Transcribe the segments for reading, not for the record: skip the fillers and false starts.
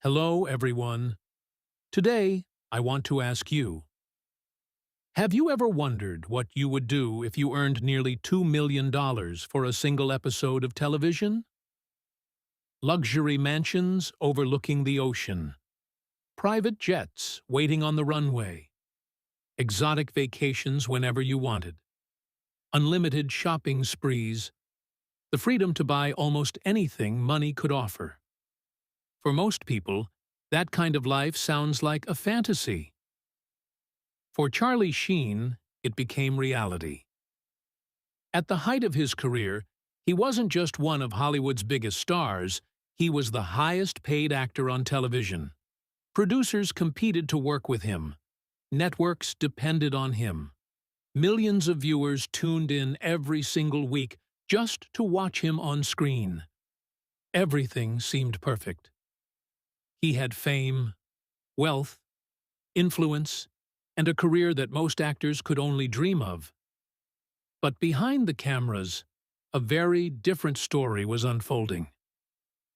Hello, everyone. Today, I want to ask you, have you ever wondered what you would do if you earned nearly $2 million for a single episode of television? Luxury mansions overlooking the ocean, private jets waiting on the runway, exotic vacations whenever you wanted, unlimited shopping sprees, the freedom to buy almost anything money could offer. For most people, that kind of life sounds like a fantasy. For Charlie Sheen, it became reality. At the height of his career, he wasn't just one of Hollywood's biggest stars, he was the highest-paid actor on television. Producers competed to work with him. Networks depended on him. Millions of viewers tuned in every single week just to watch him on screen. Everything seemed perfect. He had fame, wealth, influence, and a career that most actors could only dream of. But behind the cameras, a very different story was unfolding.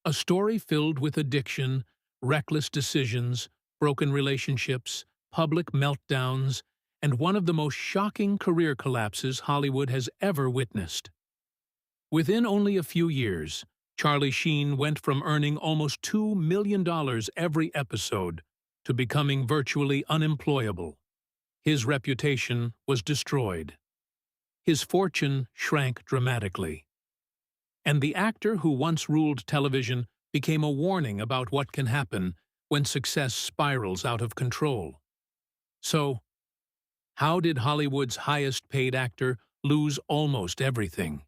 A story filled with addiction, reckless decisions, broken relationships, public meltdowns, and one of the most shocking career collapses Hollywood has ever witnessed. Within only a few years, Charlie Sheen went from earning almost $2 million every episode to becoming virtually unemployable. His reputation was destroyed. His fortune shrank dramatically. And the actor who once ruled television became a warning about what can happen when success spirals out of control. So, how did Hollywood's highest-paid actor lose almost everything?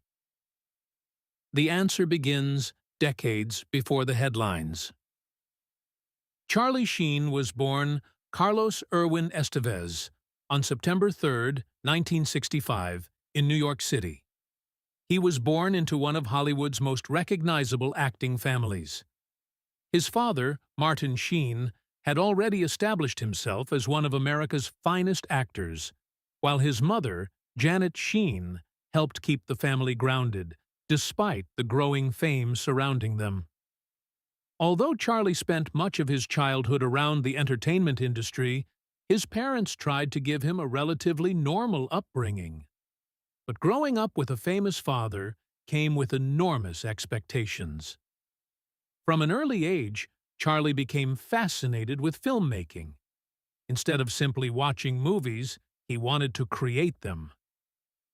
The answer begins decades before the headlines. Charlie Sheen was born Carlos Erwin Estevez on September 3, 1965, in New York City. He was born into one of Hollywood's most recognizable acting families. His father, Martin Sheen, had already established himself as one of America's finest actors, while his mother, Janet Sheen, helped keep the family grounded, despite the growing fame surrounding them. Although Charlie spent much of his childhood around the entertainment industry, his parents tried to give him a relatively normal upbringing. But growing up with a famous father came with enormous expectations. From an early age, Charlie became fascinated with filmmaking. Instead of simply watching movies, he wanted to create them.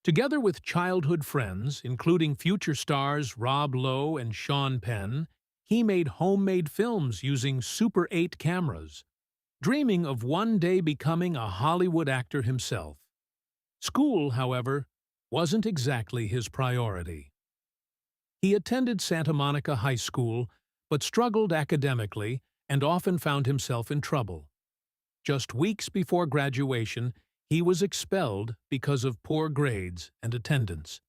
Together with childhood friends, including future stars Rob Lowe and Sean Penn, he made homemade films using Super 8 cameras, dreaming of one day becoming a Hollywood actor himself. School, however, wasn't exactly his priority. He attended Santa Monica High School, but struggled academically and often found himself in trouble. Just weeks before graduation, he was expelled because of poor grades and attendance.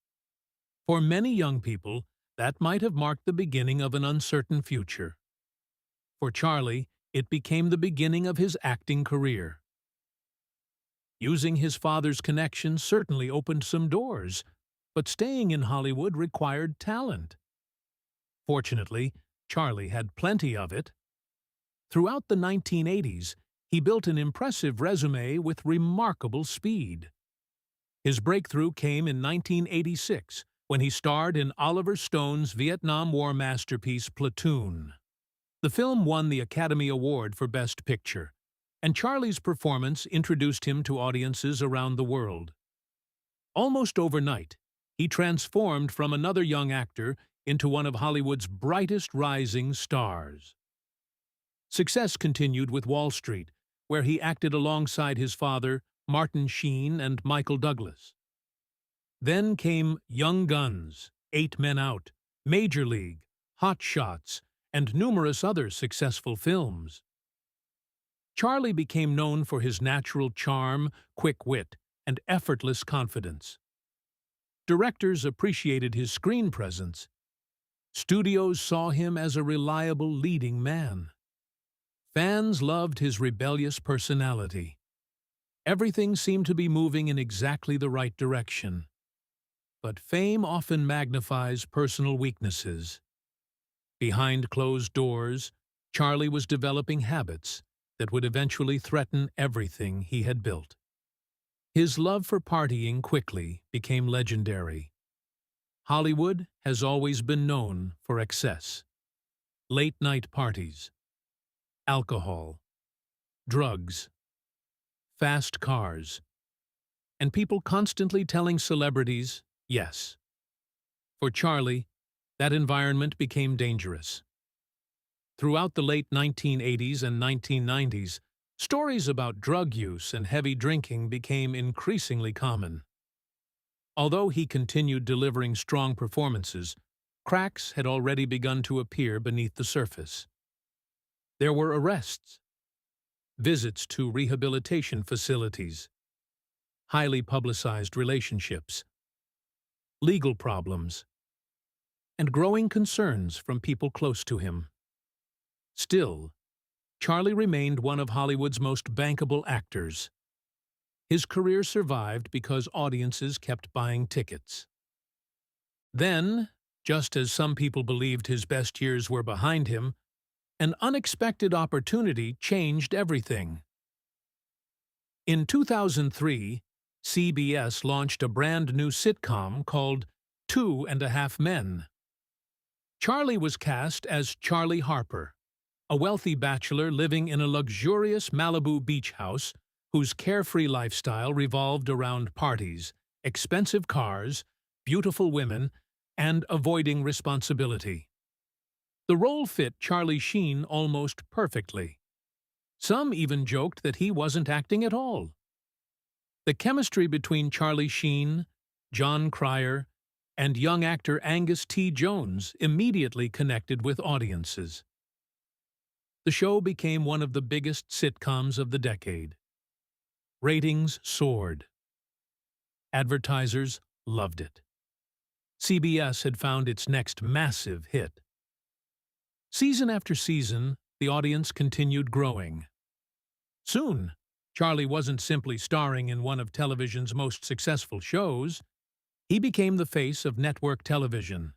For many young people, that might have marked the beginning of an uncertain future. For Charlie, it became the beginning of his acting career. Using his father's connections certainly opened some doors, but staying in Hollywood required talent. Fortunately, Charlie had plenty of it. Throughout the 1980s, he built an impressive resume with remarkable speed. His breakthrough came in 1986 when he starred in Oliver Stone's Vietnam War masterpiece Platoon. The film won the Academy Award for Best Picture, and Charlie's performance introduced him to audiences around the world. Almost overnight, he transformed from another young actor into one of Hollywood's brightest rising stars. Success continued with Wall Street, where he acted alongside his father, Martin Sheen, and Michael Douglas. Then came Young Guns, 8 Men Out, Major League, Hot Shots, and numerous other successful films. Charlie became known for his natural charm, quick wit, and effortless confidence. Directors appreciated his screen presence. Studios saw him as a reliable leading man. Fans loved his rebellious personality. Everything seemed to be moving in exactly the right direction. But fame often magnifies personal weaknesses. Behind closed doors, Charlie was developing habits that would eventually threaten everything he had built. His love for partying quickly became legendary. Hollywood has always been known for excess. Late-night parties, alcohol, drugs, fast cars, and people constantly telling celebrities yes. For Charlie, that environment became dangerous. Throughout the late 1980s and 1990s, stories about drug use and heavy drinking became increasingly common. Although he continued delivering strong performances, cracks had already begun to appear beneath the surface. There were arrests, visits to rehabilitation facilities, highly publicized relationships, legal problems, and growing concerns from people close to him. Still, Charlie remained one of Hollywood's most bankable actors. His career survived because audiences kept buying tickets. Then, just as some people believed his best years were behind him, an unexpected opportunity changed everything. In 2003, CBS launched a brand new sitcom called 2.5 Men. Charlie was cast as Charlie Harper, a wealthy bachelor living in a luxurious Malibu beach house whose carefree lifestyle revolved around parties, expensive cars, beautiful women, and avoiding responsibility. The role fit Charlie Sheen almost perfectly. Some even joked that he wasn't acting at all. The chemistry between Charlie Sheen, John Cryer, and young actor Angus T. Jones immediately connected with audiences. The show became one of the biggest sitcoms of the decade. Ratings soared. Advertisers loved it. CBS had found its next massive hit. Season after season, the audience continued growing. Soon, Charlie wasn't simply starring in one of television's most successful shows. He became the face of network television.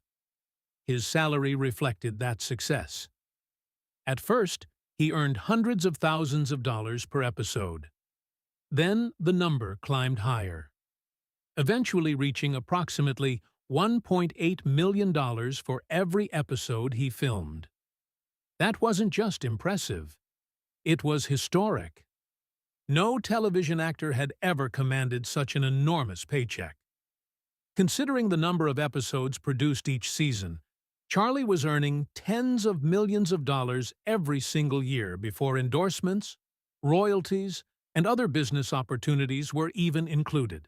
His salary reflected that success. At first, he earned hundreds of thousands of dollars per episode. Then the number climbed higher, eventually reaching approximately $1.8 million for every episode he filmed. That wasn't just impressive. It was historic. No television actor had ever commanded such an enormous paycheck. Considering the number of episodes produced each season, Charlie was earning tens of millions of dollars every single year before endorsements, royalties, and other business opportunities were even included.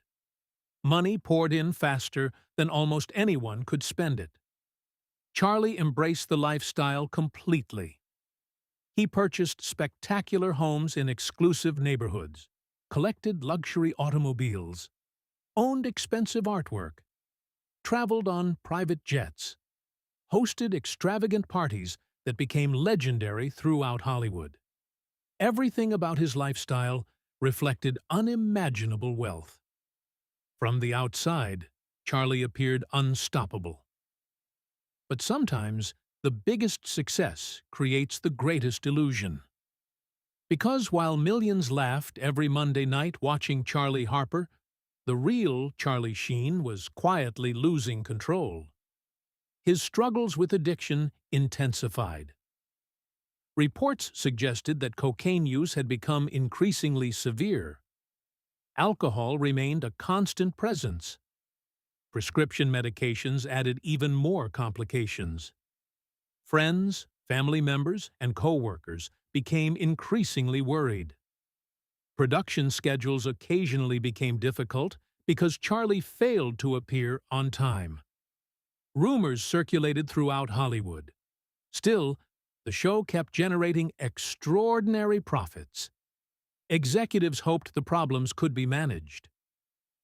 Money poured in faster than almost anyone could spend it. Charlie embraced the lifestyle completely. He purchased spectacular homes in exclusive neighborhoods, collected luxury automobiles, owned expensive artwork, traveled on private jets, hosted extravagant parties that became legendary throughout Hollywood. Everything about his lifestyle reflected unimaginable wealth. From the outside, Charlie appeared unstoppable. But sometimes, the biggest success creates the greatest illusion. Because while millions laughed every Monday night watching Charlie Harper, the real Charlie Sheen was quietly losing control. His struggles with addiction intensified. Reports suggested that cocaine use had become increasingly severe. Alcohol remained a constant presence. Prescription medications added even more complications. Friends, family members, and co-workers became increasingly worried. Production schedules occasionally became difficult because Charlie failed to appear on time. Rumors circulated throughout Hollywood. Still, the show kept generating extraordinary profits. Executives hoped the problems could be managed.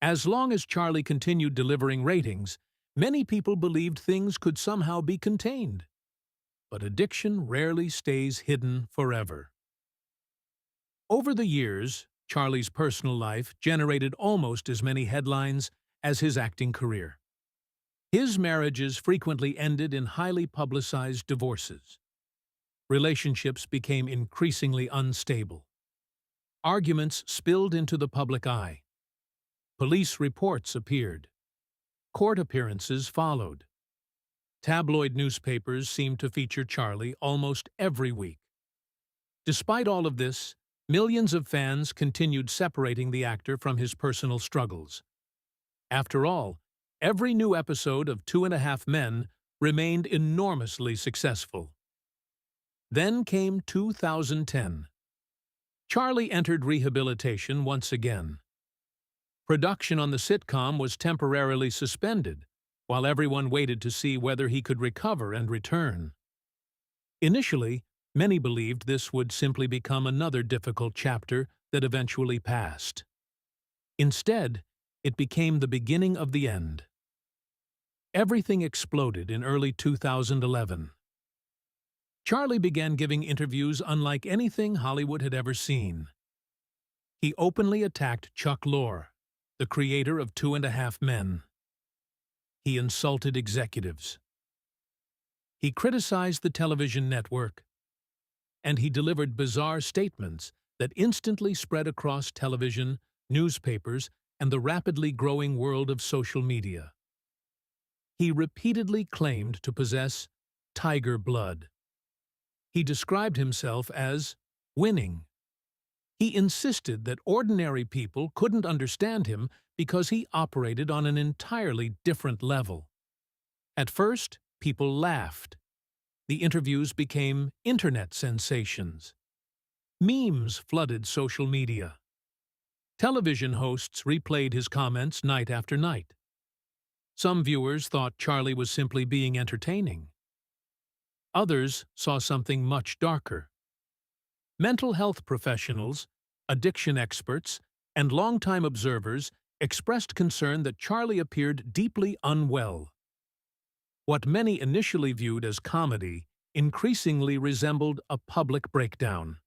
As long as Charlie continued delivering ratings, many people believed things could somehow be contained. But addiction rarely stays hidden forever. Over the years, Charlie's personal life generated almost as many headlines as his acting career. His marriages frequently ended in highly publicized divorces. relationships became increasingly unstable. Arguments spilled into the public eye. Police reports appeared. Court appearances followed. Tabloid newspapers seemed to feature Charlie almost every week. Despite all of this, millions of fans continued separating the actor from his personal struggles. After all, every new episode of 2.5 Men remained enormously successful. Then came 2010. Charlie entered rehabilitation once again. Production on the sitcom was temporarily suspended, while everyone waited to see whether he could recover and return. Initially, many believed this would simply become another difficult chapter that eventually passed. Instead, it became the beginning of the end. Everything exploded in early 2011. Charlie began giving interviews unlike anything Hollywood had ever seen. He openly attacked Chuck Lorre, the creator of 2.5 Men. He insulted executives. He criticized the television network. And he delivered bizarre statements that instantly spread across television, newspapers, and the rapidly growing world of social media. He repeatedly claimed to possess tiger blood. He described himself as winning. He insisted that ordinary people couldn't understand him because he operated on an entirely different level. At first, people laughed. The interviews became internet sensations. Memes flooded social media. Television hosts replayed his comments night after night. Some viewers thought Charlie was simply being entertaining. Others saw something much darker. Mental health professionals, addiction experts, and longtime observers expressed concern that Charlie appeared deeply unwell. What many initially viewed as comedy increasingly resembled a public breakdown.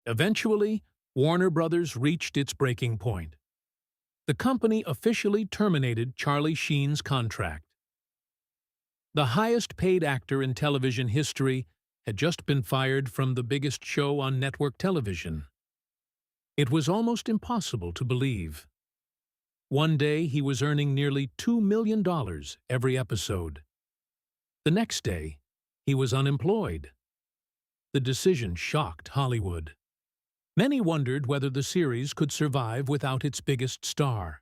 Eventually, Warner Brothers reached its breaking point. The company officially terminated Charlie Sheen's contract. The highest-paid actor in television history had just been fired from the biggest show on network television. It was almost impossible to believe. One day, he was earning nearly $2 million every episode. The next day, he was unemployed. The decision shocked Hollywood. Many wondered whether the series could survive without its biggest star.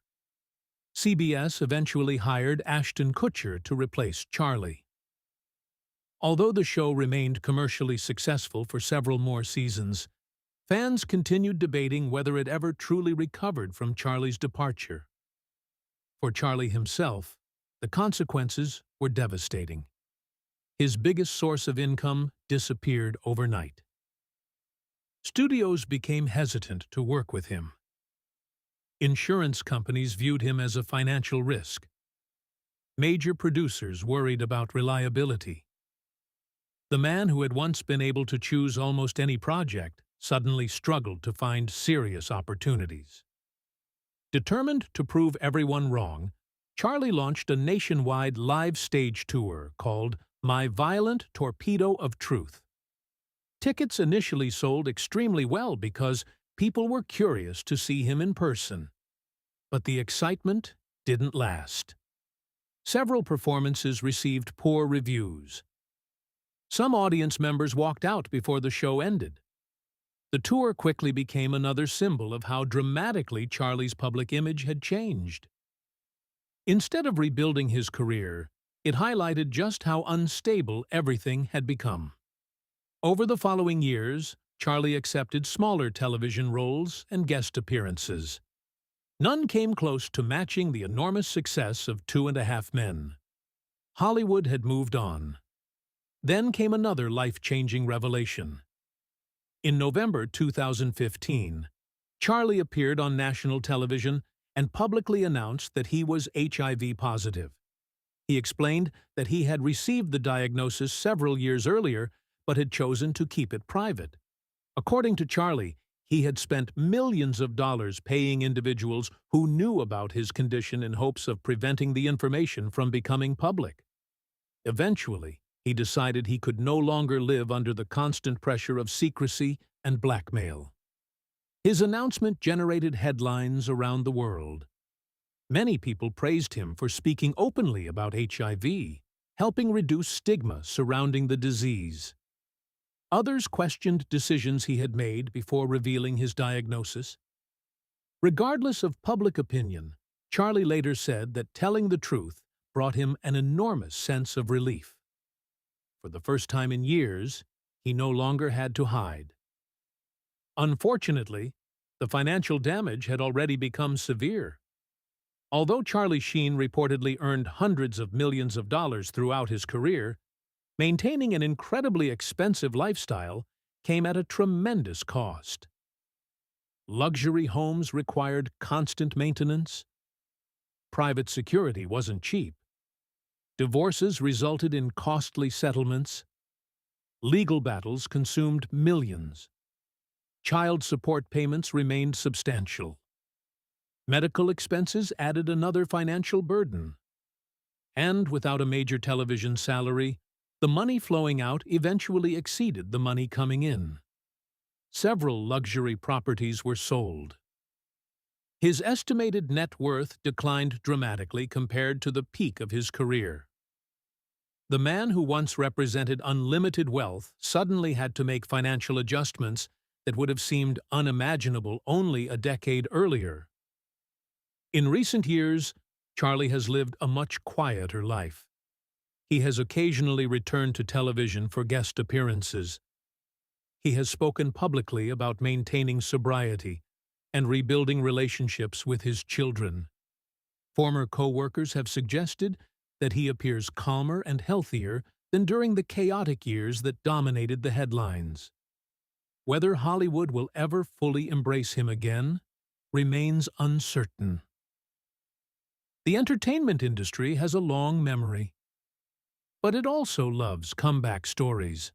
CBS eventually hired Ashton Kutcher to replace Charlie. Although the show remained commercially successful for several more seasons, fans continued debating whether it ever truly recovered from Charlie's departure. For Charlie himself, the consequences were devastating. His biggest source of income disappeared overnight. Studios became hesitant to work with him. Insurance companies viewed him as a financial risk. Major producers worried about reliability. The man who had once been able to choose almost any project suddenly struggled to find serious opportunities. Determined to prove everyone wrong, Charlie launched a nationwide live stage tour called My Violent Torpedo of Truth. Tickets initially sold extremely well because people were curious to see him in person. But the excitement didn't last. Several performances received poor reviews. Some audience members walked out before the show ended. The tour quickly became another symbol of how dramatically Charlie's public image had changed. Instead of rebuilding his career, it highlighted just how unstable everything had become. Over the following years, Charlie accepted smaller television roles and guest appearances. None came close to matching the enormous success of 2.5 Men. Hollywood had moved on. Then came another life-changing revelation. In November 2015, Charlie appeared on national television and publicly announced that he was HIV positive. He explained that he had received the diagnosis several years earlier but had chosen to keep it private. According to Charlie, he had spent millions of dollars paying individuals who knew about his condition in hopes of preventing the information from becoming public. Eventually, he decided he could no longer live under the constant pressure of secrecy and blackmail. His announcement generated headlines around the world. Many people praised him for speaking openly about HIV, helping reduce stigma surrounding the disease. Others questioned decisions he had made before revealing his diagnosis. Regardless of public opinion, Charlie later said that telling the truth brought him an enormous sense of relief. For the first time in years, he no longer had to hide. Unfortunately, the financial damage had already become severe. Although Charlie Sheen reportedly earned hundreds of millions of dollars throughout his career, maintaining an incredibly expensive lifestyle came at a tremendous cost. Luxury homes required constant maintenance. Private security wasn't cheap. Divorces resulted in costly settlements. Legal battles consumed millions. Child support payments remained substantial. Medical expenses added another financial burden. And without a major television salary, the money flowing out eventually exceeded the money coming in. Several luxury properties were sold. His estimated net worth declined dramatically compared to the peak of his career. The man who once represented unlimited wealth suddenly had to make financial adjustments that would have seemed unimaginable only a decade earlier. In recent years, Charlie has lived a much quieter life. He has occasionally returned to television for guest appearances. He has spoken publicly about maintaining sobriety and rebuilding relationships with his children. Former co-workers have suggested that he appears calmer and healthier than during the chaotic years that dominated the headlines. Whether Hollywood will ever fully embrace him again remains uncertain. The entertainment industry has a long memory, but it also loves comeback stories.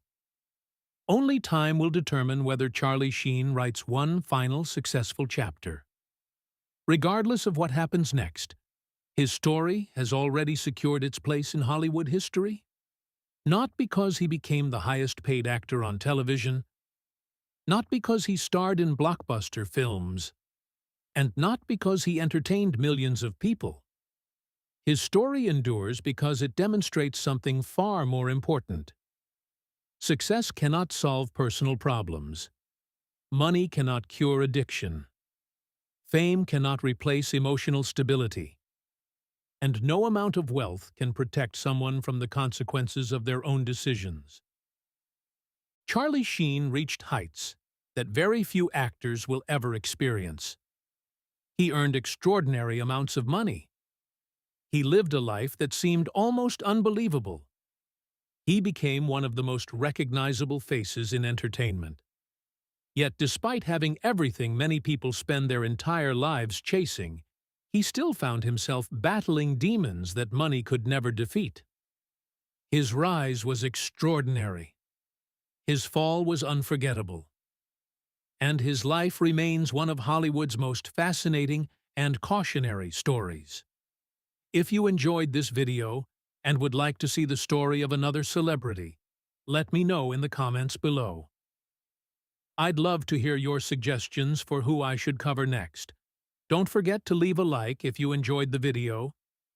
Only time will determine whether Charlie Sheen writes one final successful chapter. Regardless of what happens next, his story has already secured its place in Hollywood history, not because he became the highest-paid actor on television, not because he starred in blockbuster films, and not because he entertained millions of people. His story endures because it demonstrates something far more important. Success cannot solve personal problems. Money cannot cure addiction. Fame cannot replace emotional stability. And no amount of wealth can protect someone from the consequences of their own decisions. Charlie Sheen reached heights that very few actors will ever experience. He earned extraordinary amounts of money. He lived a life that seemed almost unbelievable. He became one of the most recognizable faces in entertainment. Yet despite having everything many people spend their entire lives chasing, he still found himself battling demons that money could never defeat. His rise was extraordinary. His fall was unforgettable. And his life remains one of Hollywood's most fascinating and cautionary stories. If you enjoyed this video and would like to see the story of another celebrity, let me know in the comments below. I'd love to hear your suggestions for who I should cover next. Don't forget to leave a like if you enjoyed the video,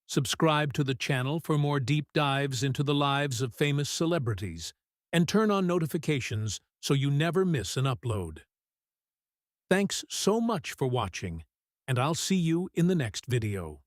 subscribe to the channel for more deep dives into the lives of famous celebrities, and turn on notifications so you never miss an upload. Thanks so much for watching, and I'll see you in the next video.